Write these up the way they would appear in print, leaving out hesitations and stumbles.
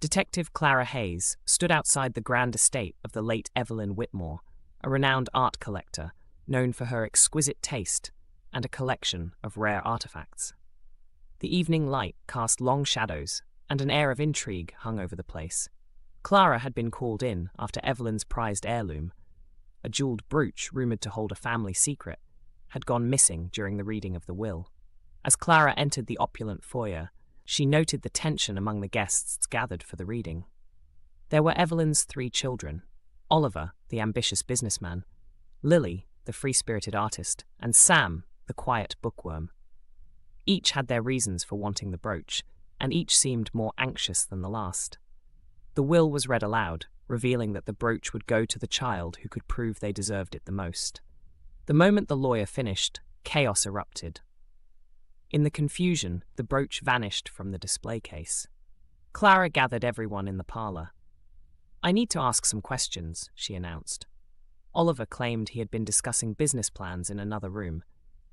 Detective Clara Hayes stood outside the grand estate of the late Evelyn Whitmore, a renowned art collector known for her exquisite taste and a collection of rare artifacts. The evening light cast long shadows, and an air of intrigue hung over the place. Clara had been called in after Evelyn's prized heirloom, a jeweled brooch rumoured to hold a family secret, had gone missing during the reading of the will. As Clara entered the opulent foyer, she noted the tension among the guests gathered for the reading. There were Evelyn's 3 children: Oliver, the ambitious businessman; Lily, the free-spirited artist; and Sam, the quiet bookworm. Each had their reasons for wanting the brooch, and each seemed more anxious than the last. The will was read aloud, revealing that the brooch would go to the child who could prove they deserved it the most. The moment the lawyer finished, chaos erupted. In the confusion, the brooch vanished from the display case. Clara gathered everyone in the parlour. "I need to ask some questions," she announced. Oliver claimed he had been discussing business plans in another room.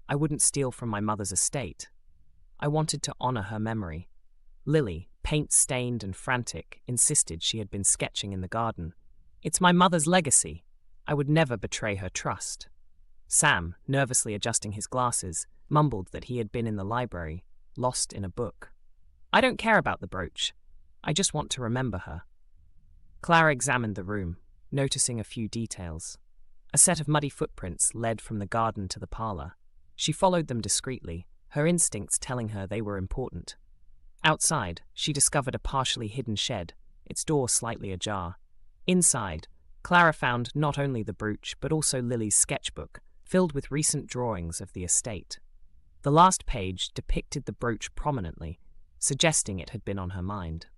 "I wouldn't steal from my mother's estate. I wanted to honour her memory." Lily, paint-stained and frantic, insisted she had been sketching in the garden. "It's my mother's legacy. I would never betray her trust." Sam, nervously adjusting his glasses, mumbled that he had been in the library, lost in a book. "I don't care about the brooch. I just want to remember her." Clara examined the room, noticing a few details. A set of muddy footprints led from the garden to the parlour. She followed them discreetly, her instincts telling her they were important. Outside, she discovered a partially hidden shed, its door slightly ajar. Inside, Clara found not only the brooch but also Lily's sketchbook, filled with recent drawings of the estate. The last page depicted the brooch prominently, suggesting it had been on her mind.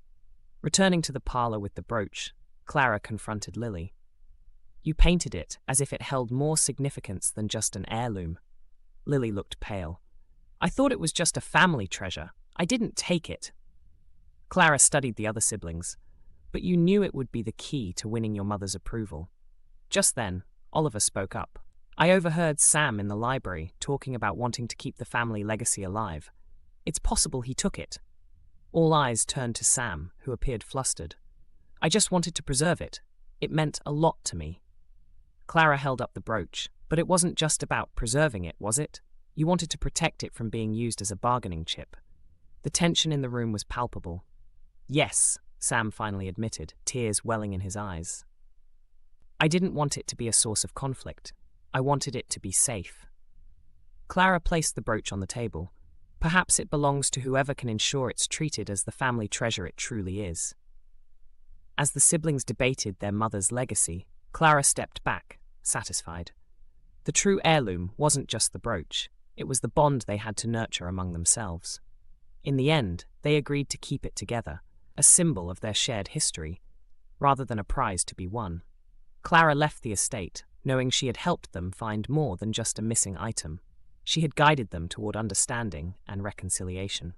Returning to the parlour with the brooch, Clara confronted Lily. "You painted it as if it held more significance than just an heirloom." Lily looked pale. "I thought it was just a family treasure. I didn't take it." Clara studied the other siblings. "But you knew it would be the key to winning your mother's approval." Just then, Oliver spoke up. "I overheard Sam in the library talking about wanting to keep the family legacy alive. It's possible he took it." All eyes turned to Sam, who appeared flustered. "I just wanted to preserve it. It meant a lot to me." Clara held up the brooch. "But it wasn't just about preserving it, was it? You wanted to protect it from being used as a bargaining chip." The tension in the room was palpable. "Yes," Sam finally admitted, tears welling in his eyes. "I didn't want it to be a source of conflict. I wanted it to be safe." Clara placed the brooch on the table. "Perhaps it belongs to whoever can ensure it's treated as the family treasure it truly is." As the siblings debated their mother's legacy, Clara stepped back, satisfied. The true heirloom wasn't just the brooch, it was the bond they had to nurture among themselves. In the end, they agreed to keep it together, a symbol of their shared history, rather than a prize to be won. Clara left the estate, knowing she had helped them find more than just a missing item. She had guided them toward understanding and reconciliation.